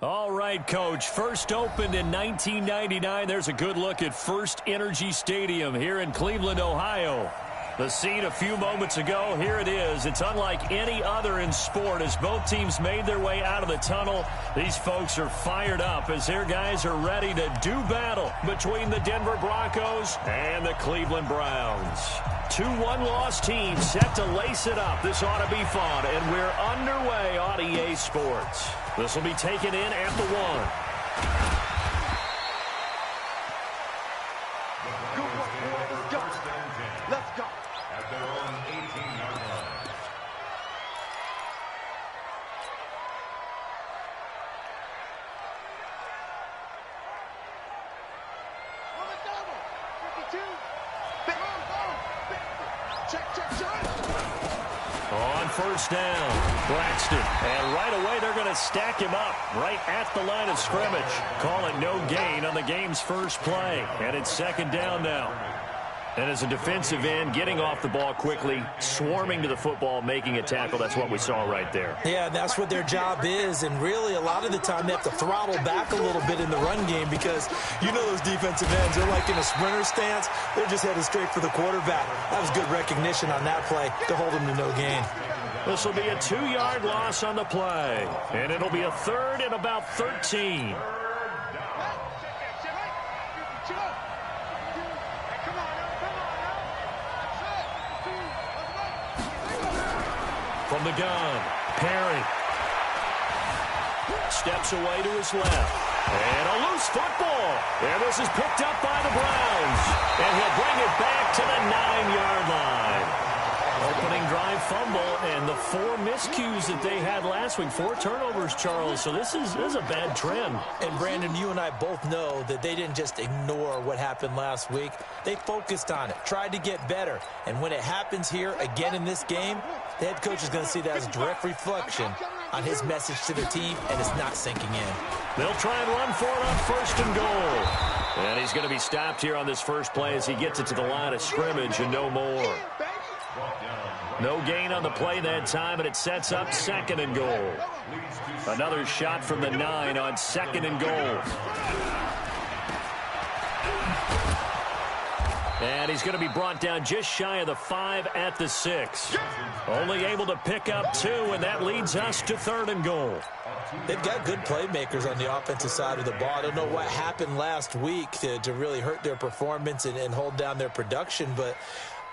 All right, Coach. First opened in 1999. There's a good look at First Energy Stadium here in Cleveland, Ohio. The scene a few moments ago, here it is. It's unlike any other in sport as both teams made their way out of the tunnel. These folks are fired up as their guys are ready to do battle between the Denver Broncos and the Cleveland Browns. 2 one-loss teams set to lace it up. This ought to be fun, and we're underway on EA Sports. This will be taken in at the 1. Let's go. At their own 18-yard line. On the double. 52. Check. On first down, Braxton. And right away, they're going to stack him up right at the line of scrimmage. Call it no gain on the game's first play. And it's second down now. And as a defensive end, getting off the ball quickly, swarming to the football, making a tackle, that's what we saw right there. Yeah, that's what their job is, and really a lot of the time they have to throttle back a little bit in the run game because you know those defensive ends, they're like in a sprinter stance. They're just headed straight for the quarterback. That was good recognition on that play to hold them to no gain. This will be a 2-yard loss on the play, and it'll be a third and about 13. From the gun, Perry. Steps away to his left. And a loose football. And this is picked up by the Browns. And he'll bring it back to the 9-yard line. Opening drive fumble and the 4 miscues that they had last week. 4 turnovers, Charles. So this is a bad trend. And, Brandon, you and I both know that they didn't just ignore what happened last week. They focused on it, tried to get better. And when it happens here again in this game, the head coach is going to see that as a direct reflection on his message to the team, and it's not sinking in. They'll try and run for it on first and goal. And he's going to be stopped here on this first play as he gets it to the line of scrimmage and no more. No gain on the play that time, and it sets up second and goal. Another shot from the 9 on second and goal. And he's going to be brought down just shy of the 5 at the 6. Only able to pick up 2, and that leads us to third and goal. They've got good playmakers on the offensive side of the ball. I don't know what happened last week to really hurt their performance and hold down their production, but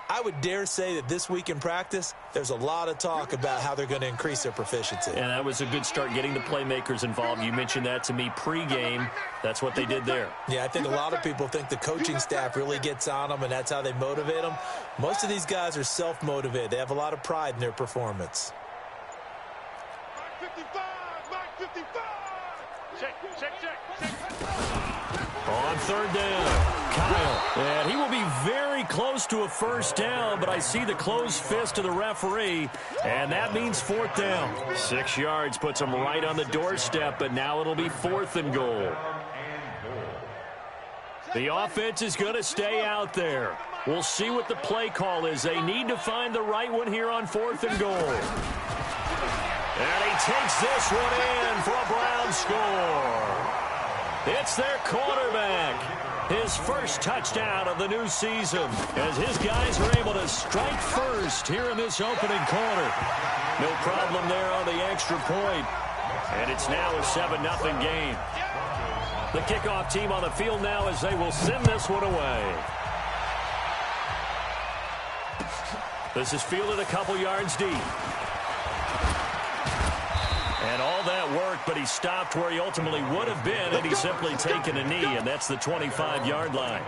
I would dare say that this week in practice, there's a lot of talk about how they're going to increase their proficiency. And that was a good start, getting the playmakers involved. You mentioned that to me pregame. That's what they did there. Yeah, I think a lot of people think the coaching staff really gets on them, and that's how they motivate them. Most of these guys are self-motivated. They have a lot of pride in their performance. Mark 55. Check. On third down, Kyle. And he will be very close to a first down, but I see the closed fist of the referee, and that means fourth down. 6 yards puts him right on the doorstep, but now it'll be fourth and goal. The offense is going to stay out there. We'll see what the play call is. They need to find the right one here on fourth and goal. And he takes this one in for a Brown score. It's their quarterback. His first touchdown of the new season as his guys are able to strike first here in this opening quarter. No problem there on the extra point. And it's now a 7-0 game. The kickoff team on the field now as they will send this one away. This is fielded a couple yards deep. And all that worked, but he stopped where he ultimately would have been, and he's simply taken a knee, and that's the 25-yard line.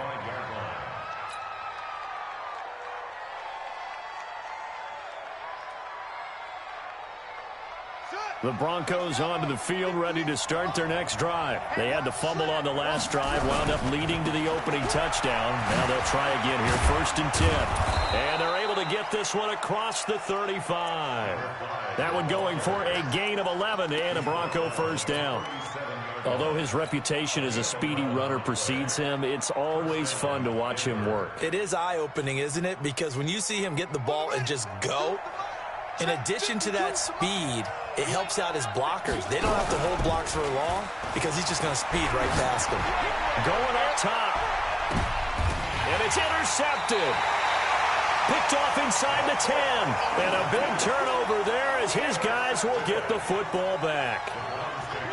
The Broncos onto the field, ready to start their next drive. They had the fumble on the last drive, wound up leading to the opening touchdown. Now they'll try again here, first and 10. And they're able to get this one across the 35. That one going for a gain of 11 and a Bronco first down. Although his reputation as a speedy runner precedes him, it's always fun to watch him work. It is eye-opening, isn't it? Because when you see him get the ball and just go, in addition to that speed, it helps out his blockers. They don't have to hold blocks for long because he's just going to speed right past them. Going up top. And it's intercepted. Picked off inside the 10. And a big turnover there as his guys will get the football back.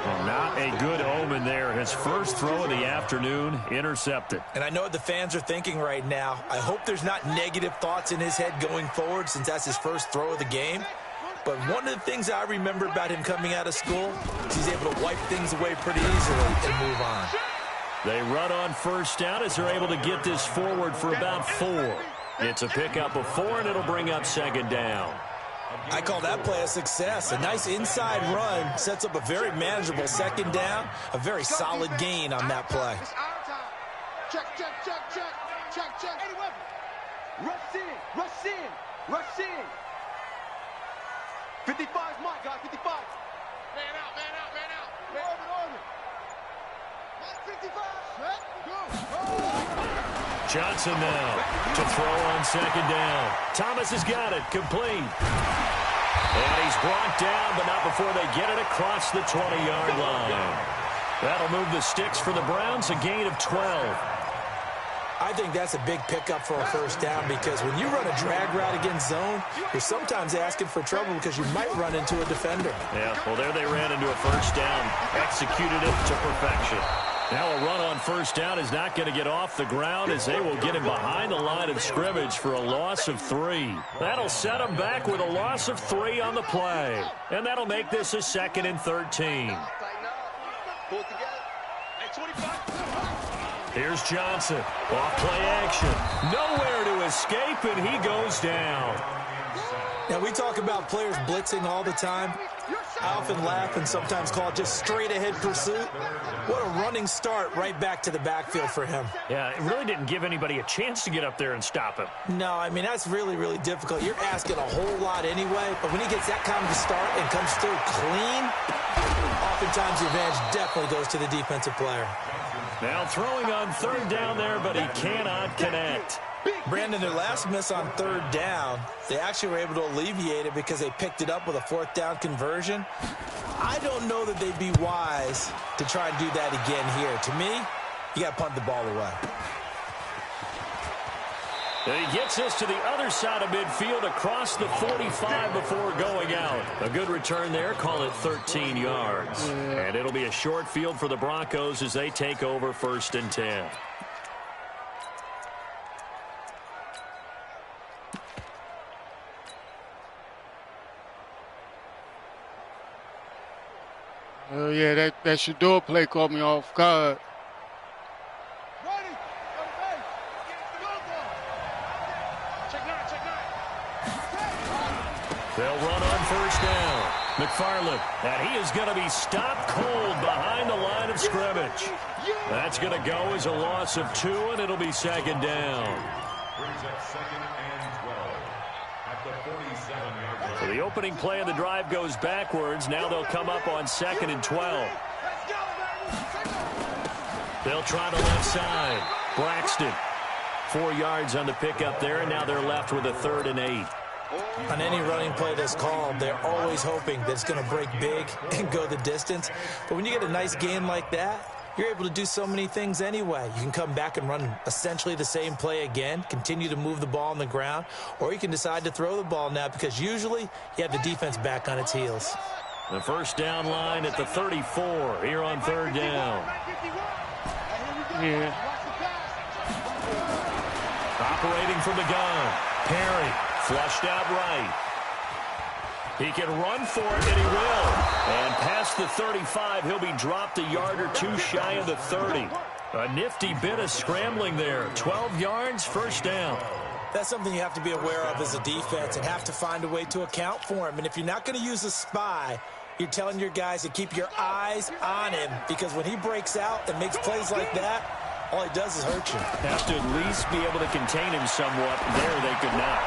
Well, not a good omen there. His first throw of the afternoon intercepted. And I know what the fans are thinking right now. I hope there's not negative thoughts in his head going forward since that's his first throw of the game. But one of the things I remember about him coming out of school is he's able to wipe things away pretty easily and move on. They run on first down as they're able to get this forward for about 4. It's a pickup of 4, and it'll bring up second down. I call that play a success. A nice inside run sets up a very manageable second down, a very solid gain on that play. It's our time. Check, check, check, check, check, check. Any weapon. Rush in, rush in, rush in. 55 is mine, guys, 55. Man out, man out, man out. Orbit. 55. Set, go. Johnson now to throw on second down. Thomas has got it, complete. And he's brought down, but not before they get it across the 20-yard line. That'll move the sticks for the Browns, a gain of 12. I think that's a big pickup for a first down because when you run a drag route against zone, you're sometimes asking for trouble because you might run into a defender. Yeah, well, there they ran into a first down, executed it to perfection. Now a run on first down is not going to get off the ground as they will get him behind the line of scrimmage for a loss of 3. That'll set him back with a loss of 3 on the play. And that'll make this a 2nd and 13. Here's Johnson. Off play action. Nowhere to escape, and he goes down. Now, we talk about players blitzing all the time. I often laugh and sometimes call it just straight-ahead pursuit. What a running start right back to the backfield for him. Yeah, it really didn't give anybody a chance to get up there and stop him. No, I mean, that's really, really difficult. You're asking a whole lot anyway, but when he gets that kind of a start and comes through clean, oftentimes the advantage definitely goes to the defensive player. Now throwing on third down there, but he cannot connect. Brandon, their last miss on third down, they actually were able to alleviate it because they picked it up with a 4th down conversion. I don't know that they'd be wise to try and do that again here. To me, you got to punt the ball away. And he gets us to the other side of midfield across the 45 before going out. A good return there, call it 13 yards. And it'll be a short field for the Broncos as they take over 1st and 10. Yeah, that Shador play caught me off guard. Ready. Check 9, check 9. They'll run on first down. McFarland, and he is going to be stopped cold behind the line of scrimmage. That's going to go as a loss of 2, and it'll be 2nd down. Brings up 2nd and 12 at the 47-yard line. So the opening play of the drive goes backwards. Now they'll come up on 2nd and 12. They'll try the left side. Braxton, 4 yards on the pickup there, and now they're left with a 3rd and 8. On any running play that's called, they're always hoping that it's going to break big and go the distance. But when you get a nice gain like that, you're able to do so many things anyway. You can come back and run essentially the same play again, continue to move the ball on the ground, or you can decide to throw the ball now because usually you have the defense back on its heels. The first down line at the 34 here on 3rd down. Yeah. Operating from the gun. Perry flushed out right. He can run for it, and he will. And past the 35, he'll be dropped a yard or 2 shy of the 30. A nifty bit of scrambling there. 12 yards, first down. That's something you have to be aware of as a defense and have to find a way to account for him. And if you're not going to use a spy, you're telling your guys to keep your eyes on him because when he breaks out and makes plays like that, all he does is hurt you. Have to at least be able to contain him somewhat. There they could not.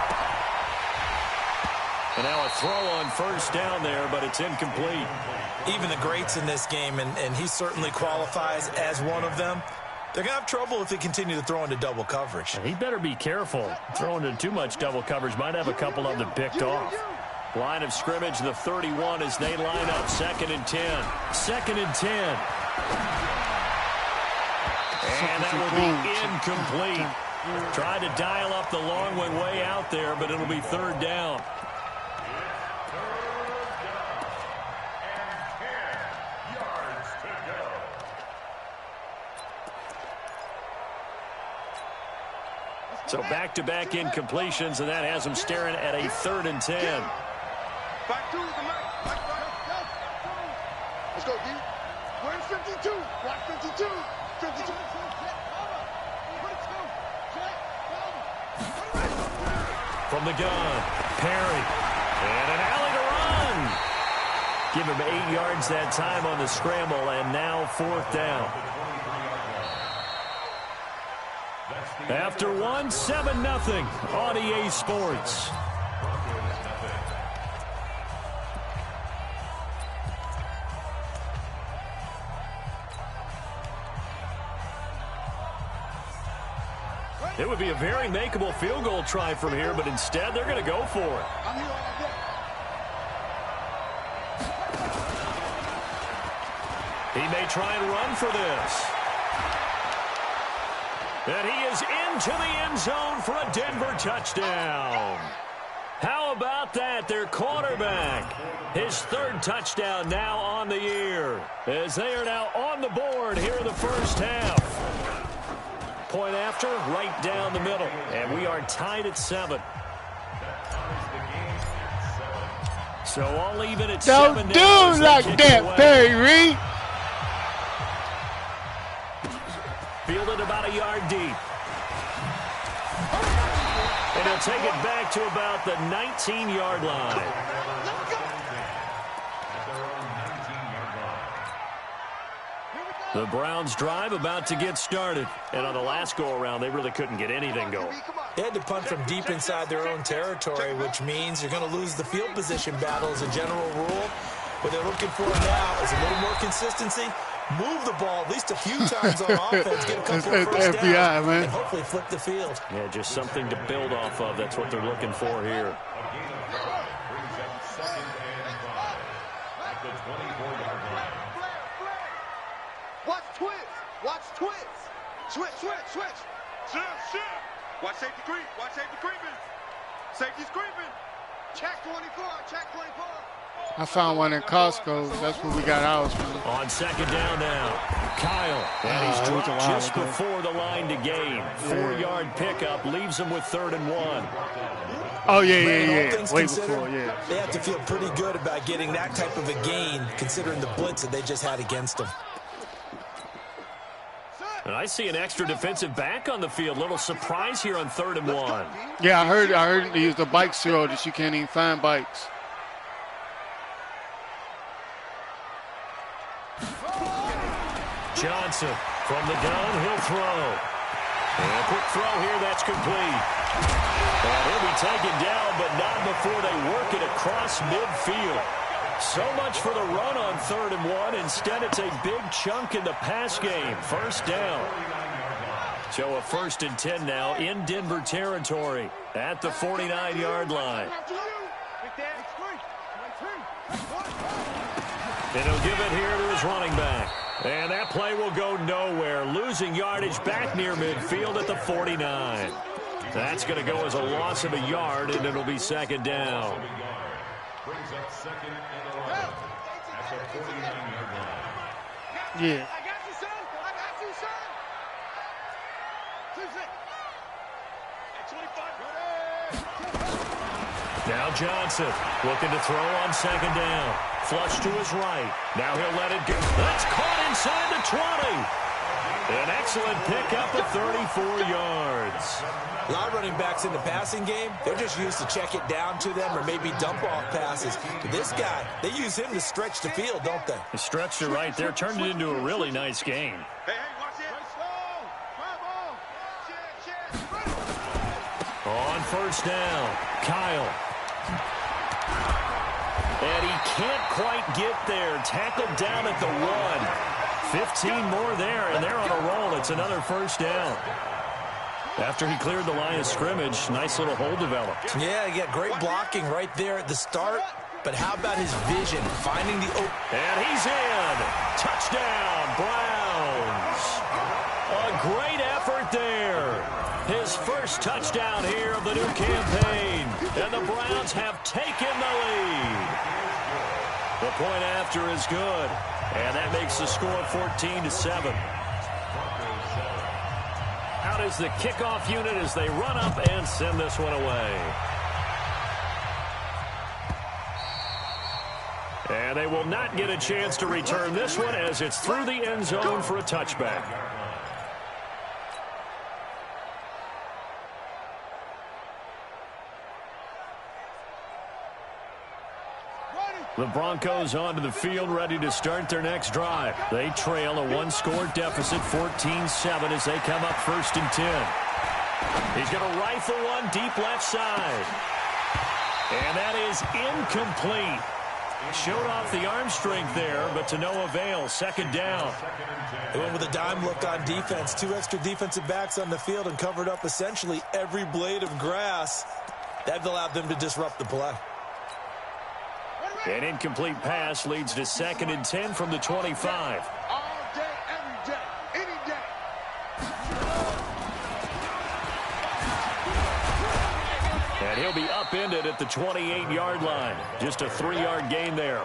And now a throw on first down there, but it's incomplete. Even the greats in this game, and he certainly qualifies as one of them, they're going to have trouble if they continue to throw into double coverage. He better be careful. Throwing into too much double coverage might have a couple of them picked off. Line of scrimmage, the 31 as they line up. 2nd and 10. 2nd and 10. And that will be incomplete. Tried to dial up the long one way out there, but it'll be 3rd down. So back-to-back incompletions, and that has them staring at a 3rd and 10. Back to the man. Let's go, D. Where's 52? Watch 52. 52. From the gun, Perry. And an alley to run. Give him 8 yards that time on the scramble, and now 4th down. After 1, 7-0 on EA Sports. It would be a very makeable field goal try from here, but instead they're going to go for it. He may try and run for this. And he is into the end zone for a Denver touchdown. How about that? Their quarterback. His 3rd touchdown now on the year, as they are now on the board here in the first half. Point after, right down the middle. And we are tied at 7. So all even at 7 Don't now. do like that, Perry Reed. Fielded about a yard deep. And he'll take it back to about the 19-yard line. The Browns drive about to get started. And on the last go-around, they really couldn't get anything going. They had to punt from deep inside their own territory, which means you're going to lose the field position battle as a general rule. What they're looking for now is a little more consistency. Move the ball at least a few times on offense, get a couple of first downs, and hopefully flip the field. Yeah, just something to build off of. That's what they're looking for here. Watch twins. Watch twins. Switch. Shift. Watch safety creep. Watch safety creeping. Safety's creeping. Check 24. Check 24. I found one in Costco. That's where we got ours from. On 2nd down now, Kyle. And he's dropped just before the line to gain. 4-yard pickup leaves him with 3rd and 1. Oh, yeah. Way before, They have to feel pretty good about getting that type of a gain, considering the blitz that they just had against them. And I see an extra defensive back on the field. Little surprise here on 3rd and 1. Yeah, I heard they used the bike zero that you can't even find bikes. Johnson from the gun, he'll throw. And a quick throw here, that's complete. And he'll be taken down, but not before they work it across midfield. So much for the run on 3rd and 1. Instead, it's a big chunk in the pass game. 1st down. So a 1st and 10 now in Denver territory at the 49-yard line. And he'll give it here to his running back. And that play will go nowhere. Losing yardage back near midfield at the 49. That's going to go as a loss of a yard, and it'll be 2nd down. Brings up 2nd and 11 at the 49-yard line. Yeah. I got you, son. Now Johnson looking to throw on 2nd down. Flush to his right. Now he'll let it go. That's caught inside the 20. An excellent pickup of 34 yards. A lot of running backs in the passing game, they're just used to check it down to them or maybe dump off passes. But this guy, they use him to stretch the field, don't they? The stretch to right there turned it into a really nice game. Hey, watch it. On 1st down, Kyle. And he can't quite get there. Tackled down at the 1. 15 more there, and they're on a roll. It's another 1st down. After he cleared the line of scrimmage, nice little hole developed. Yeah, he got great blocking right there at the start. But how about his vision, finding the open? And he's in. Touchdown, Browns. A great effort there. His first touchdown here of the new campaign. And the Browns have taken the lead. The point after is good. And that makes the score 14-7. Out is the kickoff unit as they run up and send this one away. And they will not get a chance to return this one as it's through the end zone for a touchback. The Broncos onto the field, ready to start their next drive. They trail a one-score deficit, 14-7, as they come up 1st and 10. He's going to rifle one deep left side. And that is incomplete. Showed off the arm strength there, but to no avail. 2nd down. They went with a dime look on defense. 2 extra defensive backs on the field and covered up essentially every blade of grass. That allowed them to disrupt the play. An incomplete pass leads to 2nd and 10 from the 25. All day, every day, any day. And he'll be upended at the 28-yard line. Just a 3-yard gain there.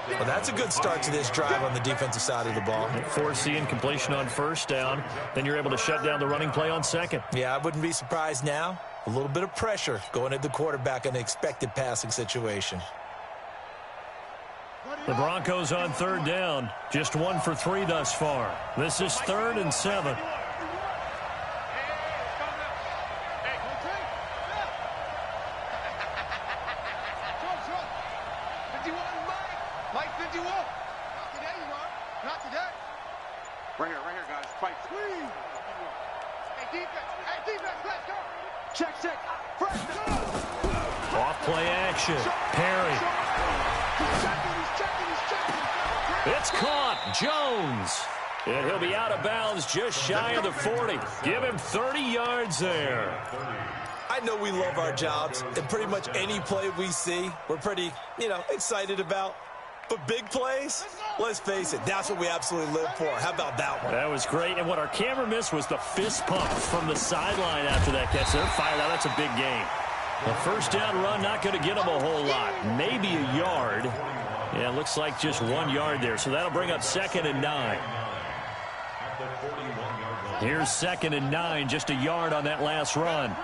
Well, that's a good start to this drive on the defensive side of the ball. Force the incompletion on 1st down. Then you're able to shut down the running play on 2nd. Yeah, I wouldn't be surprised now. A little bit of pressure going at the quarterback in an expected passing situation. The Broncos on 3rd down. Just 1 for 3 thus far. This is 3rd and 7. Right here, guys. Fight. Squeeze. Hey, defense, let's go. Check. Off play action. Perry. It's caught. Jones. And he'll be out of bounds just shy of the 40. Give him 30 yards there. I know we love our jobs, and pretty much any play we see, we're pretty, excited about. But big plays, let's face it, that's what we absolutely live for. How about that one? That was great. And what our camera missed was the fist pump from the sideline after that catch. They're fired out. That's a big gain. A 1st down run, not going to get them a whole lot. Maybe a yard. Yeah, it looks like just 1 yard there. So that'll bring up 2nd and 9. Here's 2nd and 9, just a yard on that last run.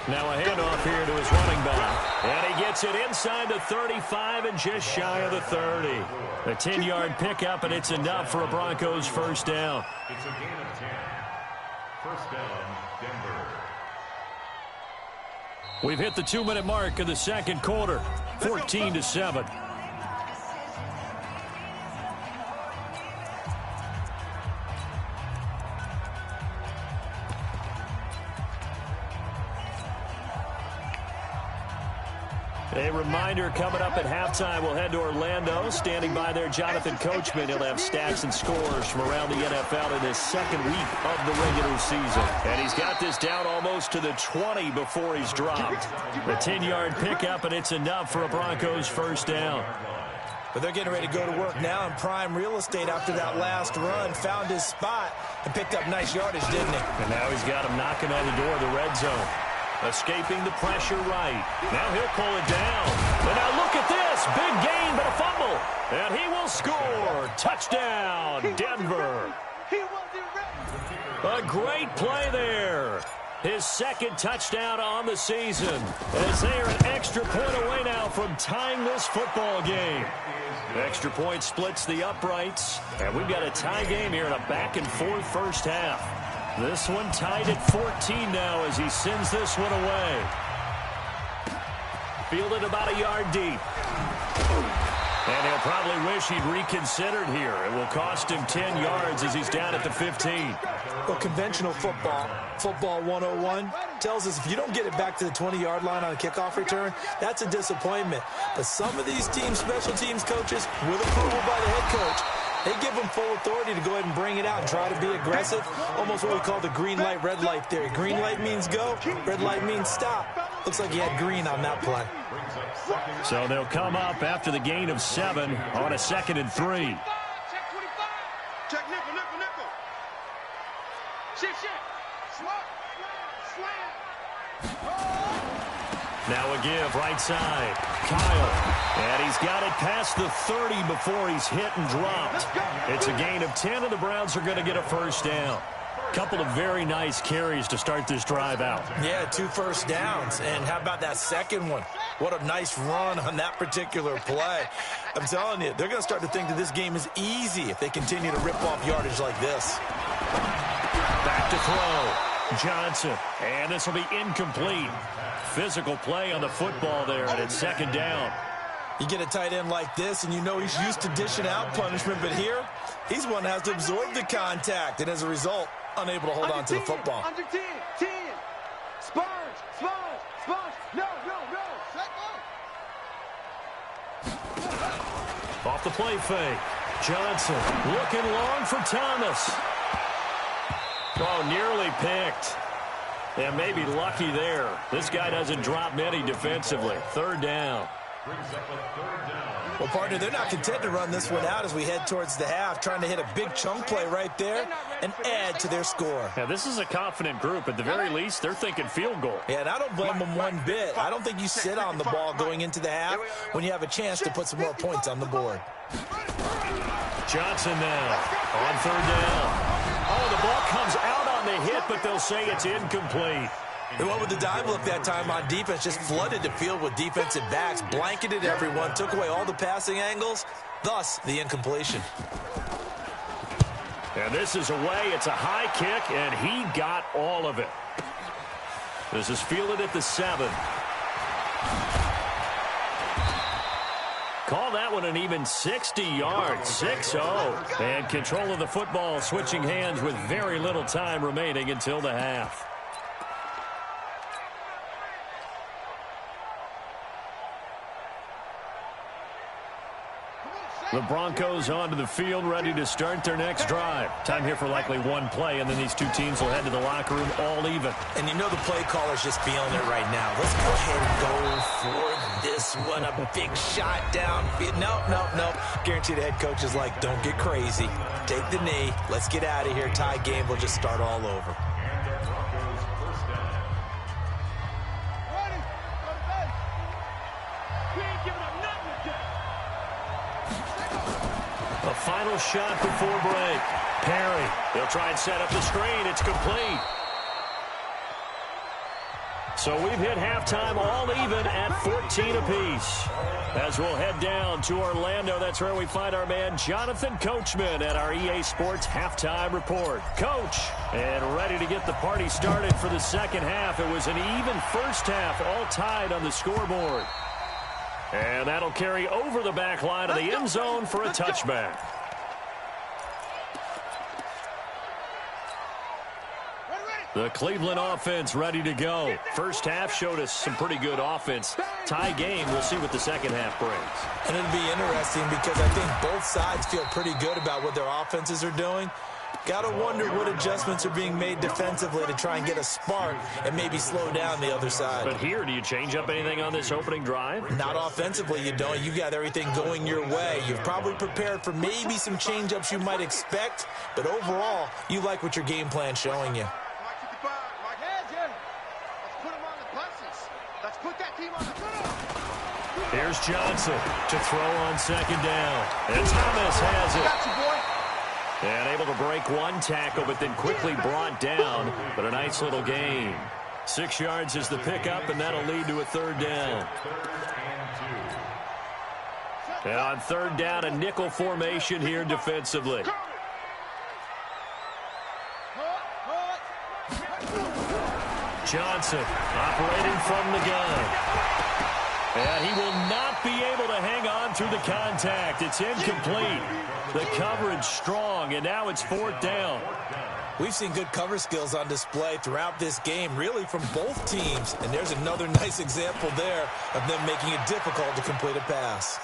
Now a handoff here to his running back. And he gets it inside the 35 and just shy of the 30. A 10-yard pickup, and it's enough for a Broncos 1st down. It's a gain of 10. 1st down, Denver. We've hit the 2-minute mark of the 2nd quarter. 14-7. A reminder, coming up at halftime, we'll head to Orlando. Standing by there, Jonathan Coachman. He'll have stats and scores from around the NFL in his 2nd week of the regular season. And he's got this down almost to the 20 before he's dropped. A 10-yard pickup, and it's enough for a Broncos 1st down. But they're getting ready to go to work now in prime real estate after that last run. Found his spot and picked up nice yardage, didn't he? And now he's got him knocking on the door of the red zone. Escaping the pressure right. Now he'll pull it down. And now look at this. Big gain, but a fumble. And he will score. Touchdown, Denver. A great play there. His 2nd touchdown on the season. As they are an extra point away now from tying this football game. Extra point splits the uprights. And we've got a tie game here in a back-and-forth 1st half. This one tied at 14 now as he sends this one away. Fielded about a yard deep. And he'll probably wish he'd reconsidered here. It will cost him 10 yards as he's down at the 15. Well, conventional football 101, tells us if you don't get it back to the 20-yard line on a kickoff return, that's a disappointment. But some of these teams, special teams coaches, with approval by the head coach, They give him full authority to go ahead and bring it out and try to be aggressive. Almost what we call the green light, red light theory. Green light means go, red light means stop. Looks like he had green on that play. So they'll come up after the gain of 7 on a 2nd and 3. Check nickel, nickel, nickel. Shit. Now a give, right side. Kyle. And he's got it past the 30 before he's hit and dropped. It's a gain of 10, and the Browns are going to get a first down. Couple of very nice carries to start this drive out. Yeah, 2 first downs. And how about that second one? What a nice run on that particular play. I'm telling you, they're going to start to think that this game is easy if they continue to rip off yardage like this. Back to throw. Johnson. And this will be incomplete. Physical play on the football there, and it's 2nd down. You get a tight end like this, and you know he's used to dishing out punishment, but here, he's one that has to absorb the contact, and as a result, unable to hold on to the football. Under 10. Sponge. No. Off the play fake. Johnson looking long for Thomas. Oh, nearly picked. And maybe lucky there. This guy doesn't drop many defensively. 3rd down. Well, partner, they're not content to run this one out as we head towards the half, trying to hit a big chunk play right there and add to their score. Yeah, this is a confident group. At the very least, they're thinking field goal. Yeah, and I don't blame them one bit. I don't think you sit on the ball going into the half when you have a chance to put some more points on the board. Johnson now on 3rd down. Oh, the ball comes out on the hit, but they'll say it's incomplete. They went with the dive look that time on defense, just flooded the field with defensive backs, blanketed everyone, took away all the passing angles, thus the incompletion. And this is away. It's a high kick, and he got all of it. This is fielded at the 7. Call that one an even 60 yards, 6-0. And control of the football, switching hands with very little time remaining until the half. The Broncos onto the field, ready to start their next drive. Time here for likely one play, and then these two teams will head to the locker room all even. And you know the play caller's just feeling it right now. Let's go ahead and go for this one. A big shot down. No. Guarantee the head coach is like, don't get crazy. Take the knee. Let's get out of here. Tie game. We'll just start all over. A final shot before break. Perry, they'll try and set up the screen. It's complete. So we've hit halftime all even at 14 apiece. As we'll head down to Orlando, that's where we find our man Jonathan Coachman at our EA Sports Halftime Report. Coach, and ready to get the party started for the second half. It was an even first half, all tied on the scoreboard. And that'll carry over the back line of the end zone for a touchback. The Cleveland offense ready to go. First half showed us some pretty good offense. Tie game, we'll see what the second half brings. And it'll be interesting because I think both sides feel pretty good about what their offenses are doing. Got to wonder what adjustments are being made defensively to try and get a spark and maybe slow down the other side. But here, do you change up anything on this opening drive? Not offensively, you don't. You got everything going your way. You've probably prepared for maybe some change-ups you might expect, but overall, you like what your game plan's showing you. Here's Johnson to throw on second down. And Thomas has it. And able to break one tackle, but then quickly brought down. But a nice little gain. 6 yards is the pickup, and that'll lead to a third down. And on third down, a nickel formation here defensively. Johnson operating from the gun. And he will not be able to hang on through the contact. It's incomplete. The coverage strong, and now it's fourth down. We've seen good cover skills on display throughout this game, really from both teams. And there's another nice example there of them making it difficult to complete a pass.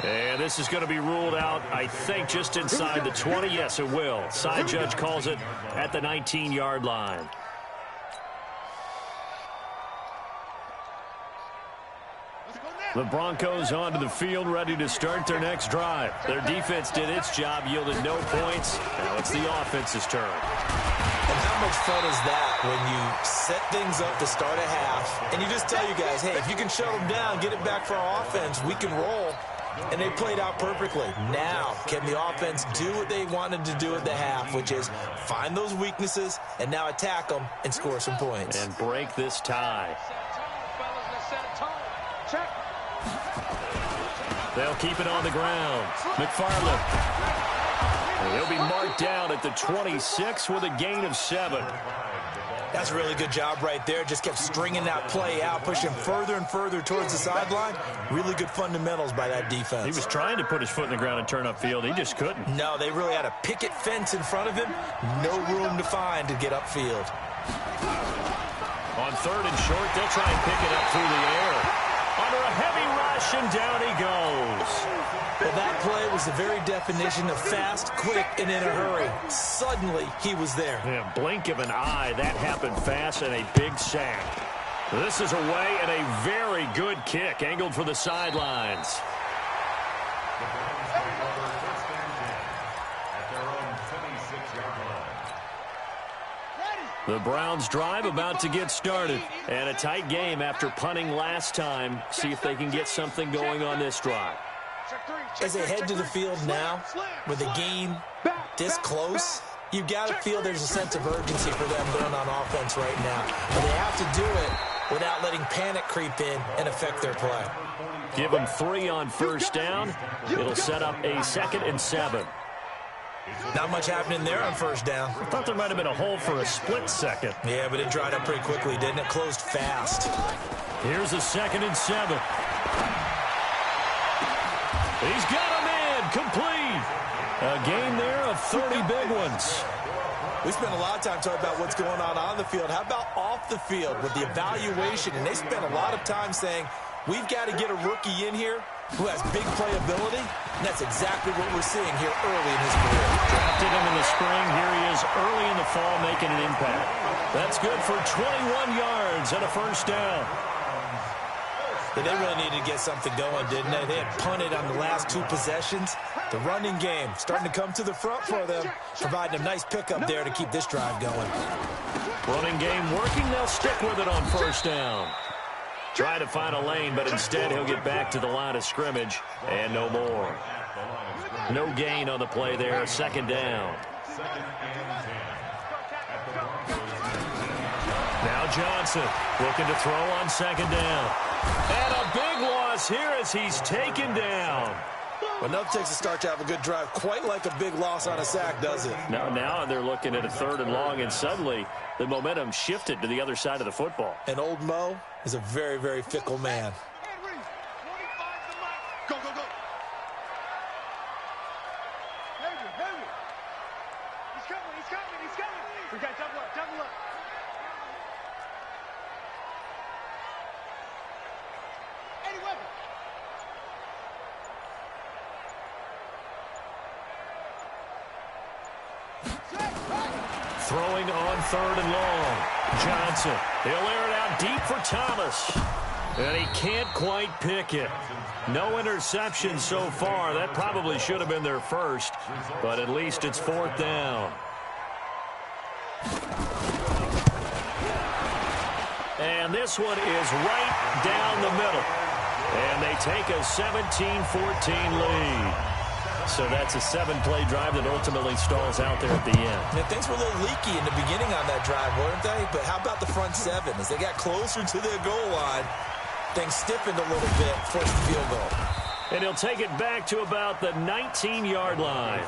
And this is going to be ruled out, I think, just inside the 20. Yes, it will. Side judge calls it at the 19-yard line. The Broncos onto the field, ready to start their next drive. Their defense did its job, yielded no points. Now it's the offense's turn. And how much fun is that when you set things up to start a half, and you just tell you guys, hey, if you can shut them down, get it back for our offense, we can roll. And they played out perfectly. Now, can the offense do what they wanted to do at the half, which is find those weaknesses and now attack them and score some points. And break this tie. They'll keep it on the ground. McFarland. He'll be marked down at the 26 with a gain of 7. That's a really good job right there. Just kept stringing that play out, pushing further and further towards the sideline. Really good fundamentals by that defense. He was trying to put his foot in the ground and turn upfield. He just couldn't. No, they really had a picket fence in front of him. No room to find to get upfield. On 3rd and short, they'll try and pick it up through the air. Under a heavy rush, and down he goes. Well, that play was the very definition of fast, quick, and in a hurry. Suddenly, he was there. Yeah, blink of an eye, that happened fast, and a big sack. This is away, and a very good kick, angled for the sidelines. The Browns drive about to get started. And a tight game after punting last time. See if they can get something going on this drive. As they head to the field now, with the game this close, you've got to feel there's a sense of urgency for them going on offense right now. But they have to do it without letting panic creep in and affect their play. Give them 3 on 1st down. It'll set up a 2nd and 7. Not much happening there on 1st down. I thought there might have been a hole for a split second. Yeah, but it dried up pretty quickly, didn't it? Closed fast. Here's a 2nd and 7. He's got him in. Complete. A gain there of 30 big ones. We spent a lot of time talking about what's going on the field. How about off the field with the evaluation? And they spent a lot of time saying, we've got to get a rookie in here who has big playability, and that's exactly what we're seeing here early in his career. Drafted him in the spring. Here he is early in the fall making an impact. That's good for 21 yards and a 1st down. Yeah, they really needed to get something going, didn't they? They had punted on the last 2 possessions. The running game starting to come to the front for them, providing a nice pickup there to keep this drive going. Running game working. They'll stick with it on 1st down. Try to find a lane, but instead he'll get back to the line of scrimmage and no more. No gain on the play there. 2nd down. Now Johnson looking to throw on 2nd down. And a big loss here as he's taken down. But nothing takes a start to have a good drive quite like a big loss on a sack, does it? Now they're looking at a 3rd and long, and suddenly the momentum shifted to the other side of the football. And old Mo is a very, very fickle man. Go, go, go. He's coming, he's coming, he's coming. We got double up, double up. Eddie Weber. Throwing on 3rd and long. Johnson, he'll air it out deep for Thomas. And he can't quite pick it. No interception so far. That probably should have been their first, but at least it's 4th down. And this one is right down the middle. And they take a 17-14 lead. So that's a 7-play drive that ultimately stalls out there at the end. Yeah, things were a little leaky in the beginning on that drive, weren't they? But how about the front 7? As they got closer to their goal line, things stiffened a little bit, forced the field goal. And he'll take it back to about the 19-yard line.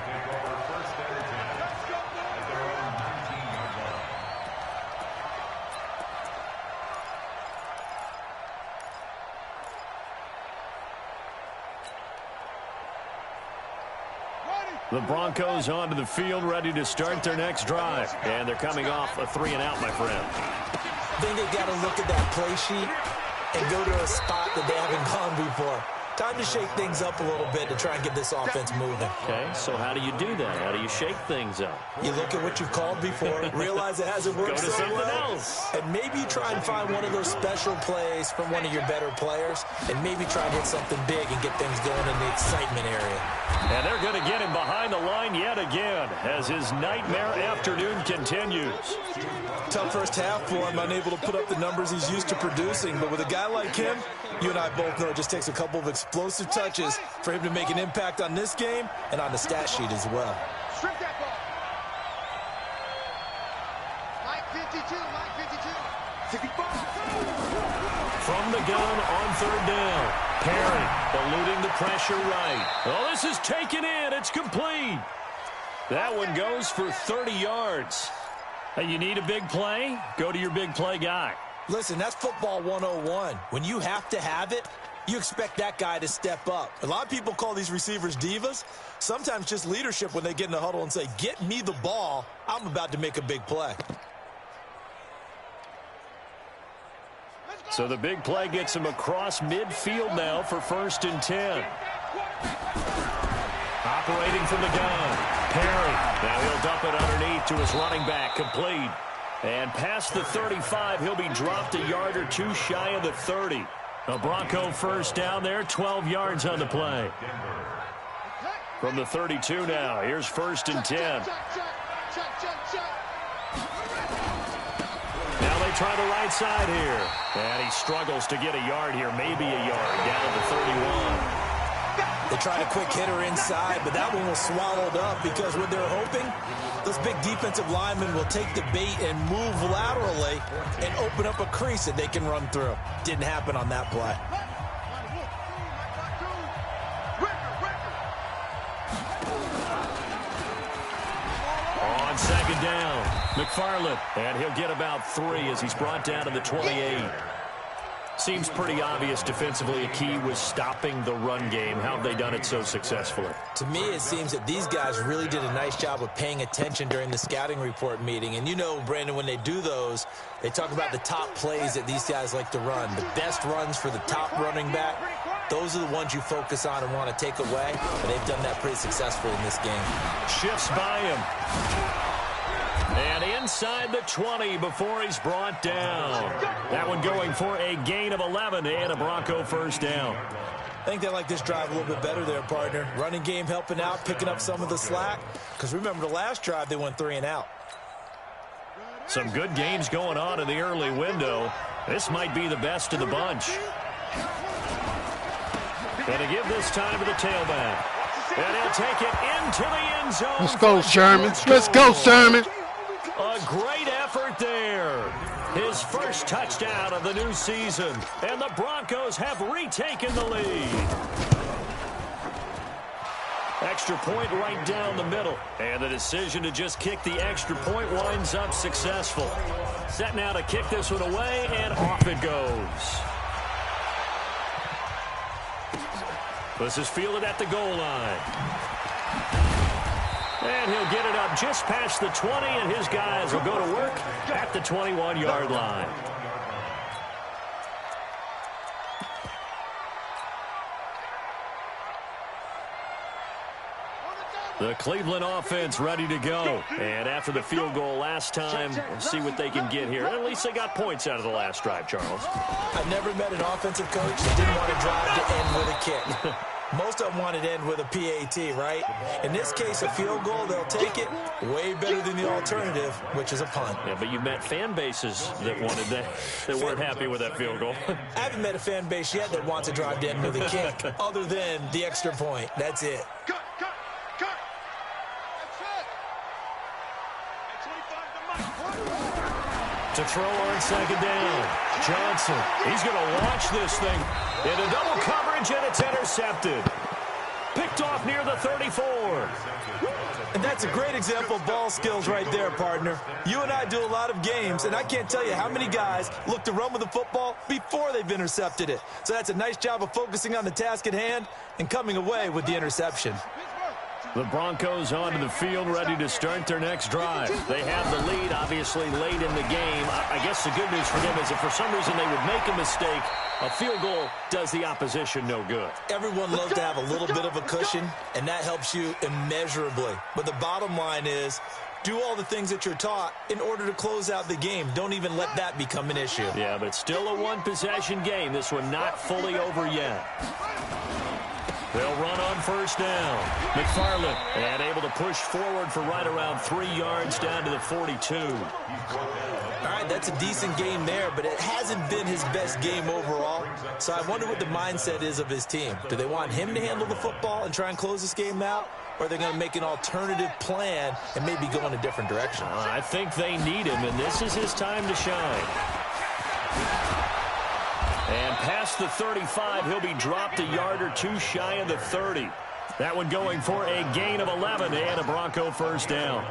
The Broncos onto the field, ready to start their next drive. And they're coming off a 3-and-out, my friend. I think they've got to look at that play sheet and go to a spot that they haven't gone before. Time to shake things up a little bit to try and get this offense moving. Okay, so how do you do that? How do you shake things up? You look at what you've called before, realize it hasn't worked Go to so something well, else. and maybe you try and find one of those special plays from one of your better players, and maybe try and hit something big and get things going in the excitement area. And they're going to get him behind the line yet again as his nightmare afternoon continues. Tough first half for him, unable to put up the numbers he's used to producing, but with a guy like him, you and I both know it just takes a couple of explosive touches for him to make an impact on this game and on the stat sheet as well. Strip that ball. Mike 52, Mike 52. 55. From the gun on third down. Perry eluding the pressure right. Oh, this is taken in. It's complete. That one goes for 30 yards. Hey, you need a big play? Go to your big play guy. Listen, that's football 101. When you have to have it, you expect that guy to step up. A lot of people call these receivers divas. Sometimes just leadership when they get in the huddle and say, get me the ball. I'm about to make a big play. So the big play gets him across midfield now for 1st and 10. Operating from the gun. Perry. Now he'll dump it underneath to his running back. Complete. And past the 35, he'll be dropped a yard or two shy of the 30. A Bronco first down there, 12 yards on the play. From the 32 now, here's 1st and 10. Now they try the right side here. And he struggles to get a yard here, maybe a yard, down to the 31. They tried a quick hitter inside, but that one was swallowed up because what they're hoping, those big defensive linemen will take the bait and move laterally and open up a crease that they can run through. Didn't happen on that play. On 2nd down, McFarland, and he'll get about 3 as he's brought down to the 28. Seems pretty obvious defensively a key was stopping the run game. How have they done it so successfully? To me, it seems that these guys really did a nice job of paying attention during the scouting report meeting. And you know, Brandon, when they do those, they talk about the top plays that these guys like to run. The best runs for the top running back, those are the ones you focus on and want to take away. And they've done that pretty successfully in this game. Shifts by him. And inside the 20 before he's brought down. That one going for a gain of 11 and a Bronco first down. I think they like this drive a little bit better there, partner. Running game helping out, picking up some of the slack. Because remember, the last drive, they went 3 and out. Some good games going on in the early window. This might be the best of the bunch. Going to give this time to the tailback. And he'll take it into the end zone. Let's go, Sherman. Let's go, Sherman. A great effort there. His first touchdown of the new season. And the Broncos have retaken the lead. Extra point right down the middle. And the decision to just kick the extra point winds up successful. Set now to kick this one away, and off it goes. This is fielded at the goal line. And he'll get it up just past the 20, and his guys will go to work at the 21-yard line. The Cleveland offense ready to go. And after the field goal last time, we'll see what they can get here. At least they got points out of the last drive, Charles. I've never met an offensive coach that didn't want to drive to end with a kick. Most of them wanted to end with a PAT, right? In this case, a field goal, they'll take it way better than the alternative, which is a punt. Yeah, but you've met fan bases that wanted that weren't happy with that field goal. I haven't met a fan base yet that wants to drive to end with a kick, other than the extra point. That's it. Cut, cut, cut. That's it. To throw on 2nd down, Johnson. He's going to launch this thing into double coverage, and it's intercepted. Picked off near the 34. And that's a great example of ball skills right there, partner. You and I do a lot of games, and I can't tell you how many guys look to run with the football before they've intercepted it. So that's a nice job of focusing on the task at hand and coming away with the interception. The Broncos onto the field, ready to start their next drive. They have the lead, obviously, late in the game. I guess the good news for them is if for some reason they would make a mistake, a field goal does the opposition no good. Everyone loves to have a little bit of a cushion, and that helps you immeasurably. But the bottom line is, do all the things that you're taught in order to close out the game. Don't even let that become an issue. Yeah, but still a one-possession game. This one not fully over yet. They'll run on first down. McFarland, and able to push forward for right around 3 yards down to the 42. All right, that's a decent game there, but it hasn't been his best game overall. So I wonder what the mindset is of his team. Do they want him to handle the football and try and close this game out? Or are they going to make an alternative plan and maybe go in a different direction? I think they need him, and this is his time to shine. And past the 35, he'll be dropped a yard or two shy of the 30. That one going for a gain of 11 and a Bronco first down.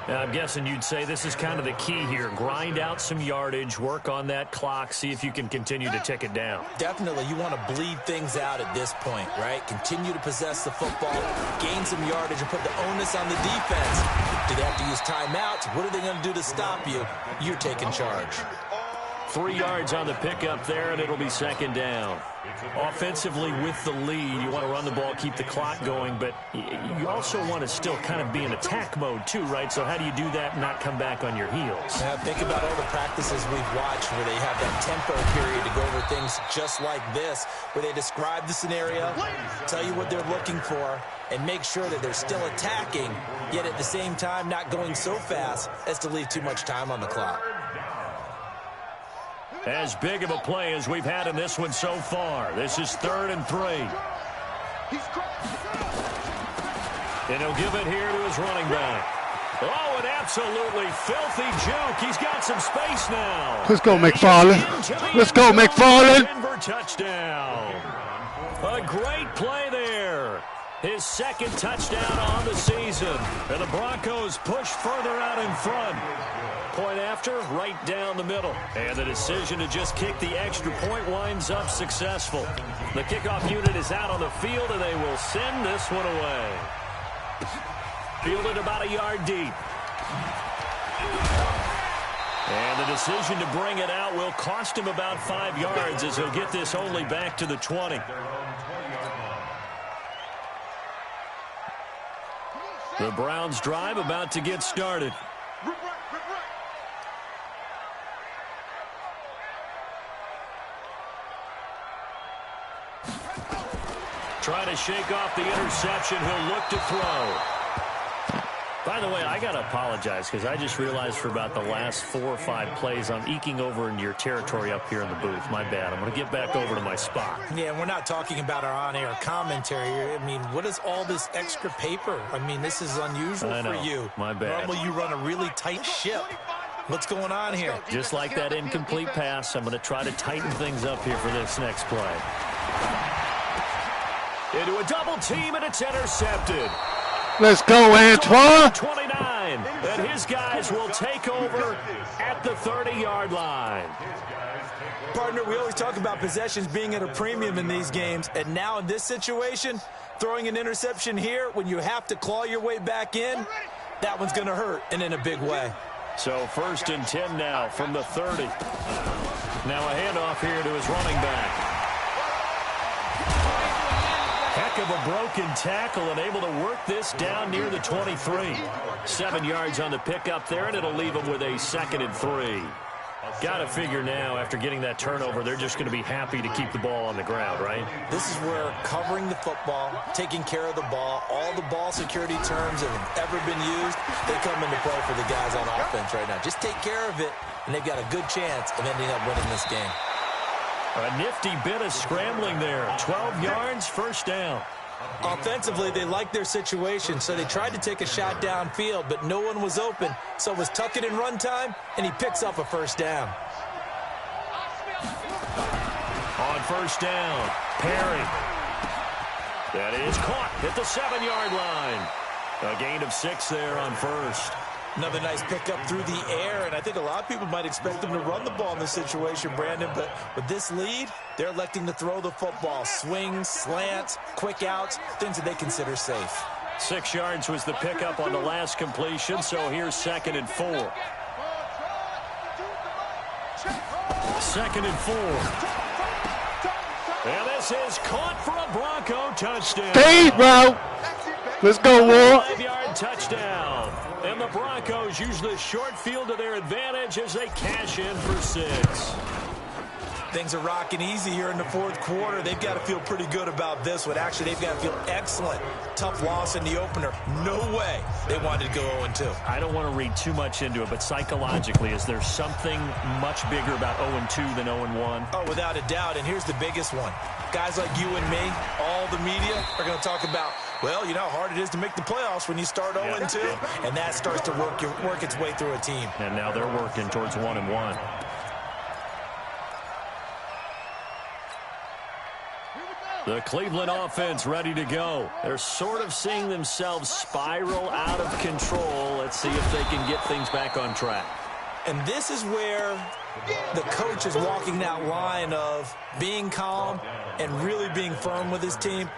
Now, I'm guessing you'd say this is kind of the key here. Grind out some yardage, work on that clock, see if you can continue to tick it down. Definitely, you want to bleed things out at this point, right? Continue to possess the football, gain some yardage, and put the onus on the defense. Do they have to use timeouts? What are they going to do to stop you? You're taking charge. 3 yards on the pickup there, and it'll be second down. Offensively with the lead, you want to run the ball, keep the clock going, but you also want to still kind of be in attack mode too, right? So how do you do that and not come back on your heels? Yeah, think about all the practices we've watched where they have that tempo period to go over things just like this, where they describe the scenario, tell you what they're looking for, and make sure that they're still attacking, yet at the same time not going so fast as to leave too much time on the clock. As big of a play as we've had in this one so far. This is 3rd and 3. And he'll give it here to his running back. Oh, an absolutely filthy juke. He's got some space now. Let's go, McFarland. Let's go, McFarland. Denver touchdown. A great play there. His second touchdown on the season. And the Broncos push further out in front. Point after, right down the middle. And the decision to just kick the extra point winds up successful. The kickoff unit is out on the field, and they will send this one away. Fielded about a yard deep. And the decision to bring it out will cost him about 5 yards as he'll get this only back to the 20. The Browns drive about to get started. Trying to shake off the interception. He'll look to throw. By the way, I got to apologize because I just realized for about the last 4 or 5 plays I'm eking over into your territory up here in the booth. My bad. I'm going to get back over to my spot. Yeah, we're not talking about our on-air commentary here. I mean, what is all this extra paper? I mean, this is unusual for you. My bad. Normally you run a really tight ship. What's going on here? Just like that incomplete pass, I'm going to try to tighten things up here for this next play. Into a double team, and it's intercepted. Let's go, Antoine. 29, and his guys will take over at the 30-yard line. Partner, we always talk about possessions being at a premium in these games, and now in this situation, throwing an interception here when you have to claw your way back in, that one's going to hurt, and in a big way. So 1st and 10 now from the 30. Now a handoff here to his running back. Heck of a broken tackle and able to work this down near the 23. 7 yards on the pickup there, and it'll leave him with a 2nd and 3. Got to figure now, after getting that turnover, they're just going to be happy to keep the ball on the ground, right? This is where covering the football, taking care of the ball, all the ball security terms that have ever been used, they come into play for the guys on offense right now. Just take care of it, and they've got a good chance of ending up winning this game. A nifty bit of scrambling there. 12 yards, first down. Offensively, they liked their situation, so they tried to take a shot downfield, but no one was open. So it was tuck it in run time, and he picks up a first down. On first down, Perry. That is caught at the 7-yard line. A gain of 6 there on first. Another nice pickup through the air, and I think a lot of people might expect them to run the ball in this situation, Brandon, but with this lead, they're electing to throw the football. Swings, slants, quick outs, things that they consider safe. 6 yards was the pickup on the last completion, so here's 2nd and 4. 2nd and 4. And this is caught for a Bronco touchdown. Stay, bro. Let's go, War. 5-yard touchdown. And the Broncos use the short field to their advantage as they cash in for 6. Things are rocking easy here in the 4th quarter. They've got to feel pretty good about this one. Actually, they've got to feel excellent. Tough loss in the opener. No way they wanted to go 0-2. I don't want to read too much into it, but psychologically, is there something much bigger about 0-2 than 0-1? Oh, without a doubt, and here's the biggest one. Guys like you and me, all the media, are going to talk about, well, you know how hard it is to make the playoffs when you start 0-2, and that starts to work its way through a team. And now they're working towards 1-1. The Cleveland offense ready to go. They're sort of seeing themselves spiral out of control. Let's see if they can get things back on track. And this is where the coach is walking that line of being calm and really being firm with his team.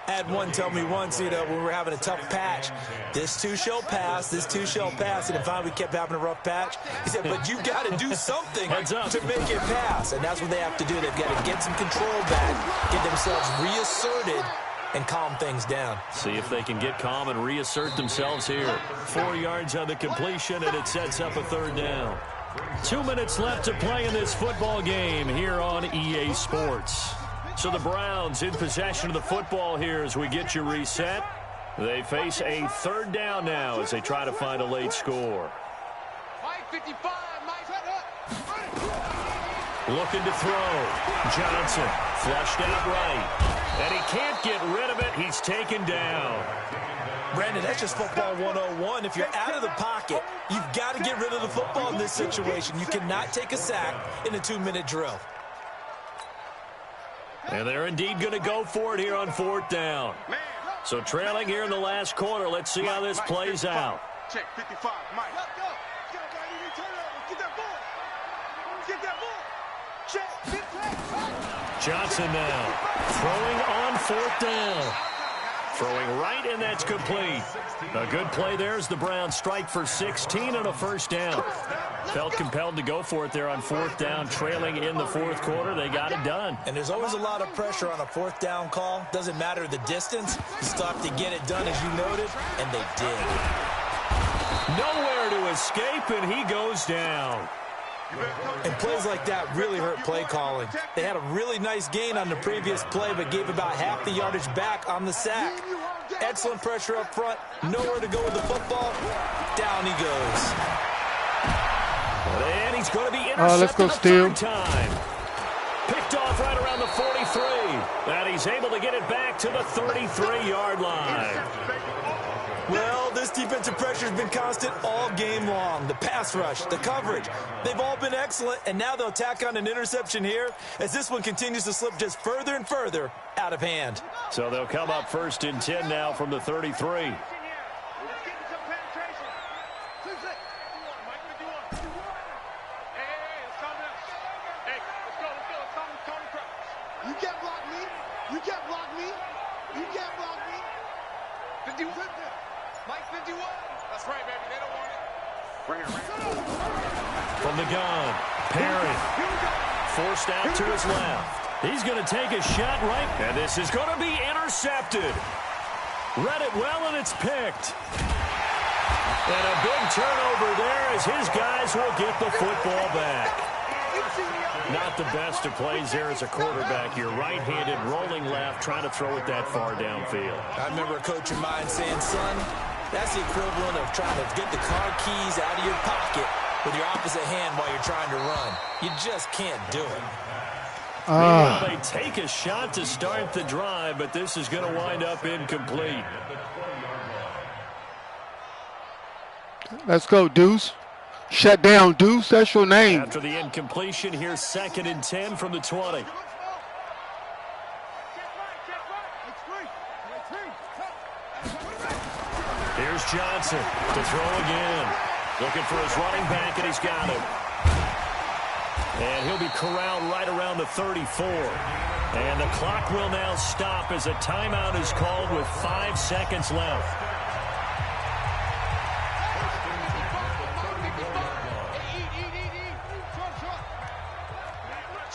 I had one tell me once, when we were having a tough patch, this too shall pass, this too shall pass. And finally we kept having a rough patch. He said, but you got to do something to make it pass. And that's what they have to do. They've got to get some control back, get themselves reasserted, and calm things down. See if they can get calm and reassert themselves here. 4 yards on the completion, and it sets up a 3rd down. 2 minutes left to play in this football game here on EA Sports. So the Browns in possession of the football here as we get you reset. They face a 3rd down now as they try to find a late score. Looking to throw. Johnson flushed out right. And he can't get rid of it. He's taken down. Brandon, that's just football 101. If you're out of the pocket, you've got to get rid of the football in this situation. You cannot take a sack in a 2-minute drill. And they're indeed going to go for it here on 4th down. So trailing here in the last quarter. Let's see how this plays out. Check 55, Mike. Get that ball. Get that ball. Check. Johnson now throwing on 4th down. Throwing right, and that's complete. A good play there as the Browns strike for 16 on a 1st down. Felt compelled to go for it there on 4th down, trailing in the 4th quarter. They got it done. And there's always a lot of pressure on a 4th down call. Doesn't matter the distance. You still have to get it done, as you noted, and they did. Nowhere to escape, and he goes down. And plays like that really hurt play calling. They had a really nice gain on the previous play, but gave about half the yardage back on the sack. Excellent pressure up front. Nowhere to go with the football. Down he goes. And he's going to be intercepted let's go, Steele. 3rd time. Picked off right around the 43. And he's able to get it back to the 33-yard line. Well, this defensive pressure has been constant all game long. The pass rush, the coverage, they've all been excellent, and now they'll tack on an interception here as this one continues to slip just further and further out of hand. So they'll come up 1st and 10 now from the 33. You can't block me. You can't block me. You can't block me. 51. Mike 51. That's right, baby. They don't want it. Bring it. From the gun, Perry. Forced out to his left. He's going to take a shot right, and this is going to be intercepted. Read it well, and it's picked. And a big turnover there as his guys will get the football back. Not the best of plays there as a quarterback. You're right-handed, rolling left, trying to throw it that far downfield. I remember a coach of mine saying, son, that's the equivalent of trying to get the car keys out of your pocket with your opposite hand while you're trying to run. You just can't do it. They take a shot to start the drive, but this is going to wind up incomplete. Let's go, Deuce. Shut down, Deuce. That's your name. After the incompletion, here's 2nd and 10 from the 20. Here's Johnson to throw again. Looking for his running back, and he's got him. And he'll be corralled right around the 34. And the clock will now stop as a timeout is called with 5 seconds left.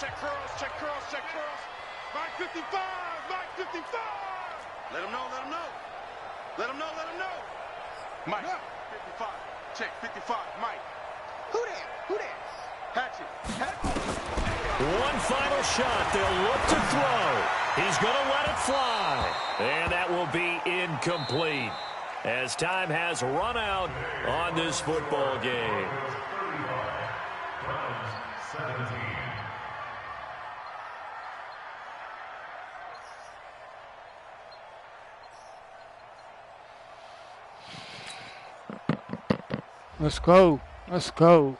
Check curls, check curls, check curls. Mike 55, Mike 55. Let him know, let him know. Let him know, let him know. Mike 55, check 55, Mike. Who that? Who that? Hatchet. One final shot. They'll look to throw. He's going to let it fly. And that will be incomplete as time has run out on this football game. Let's go. Let's go.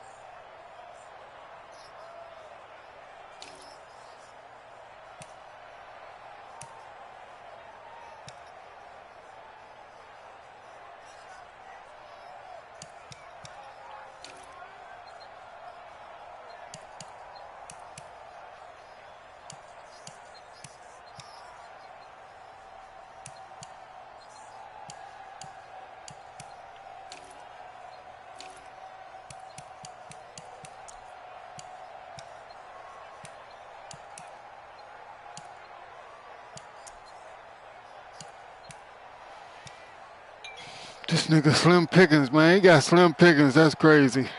This nigga Slim Pickens, man. He got Slim Pickens. That's crazy.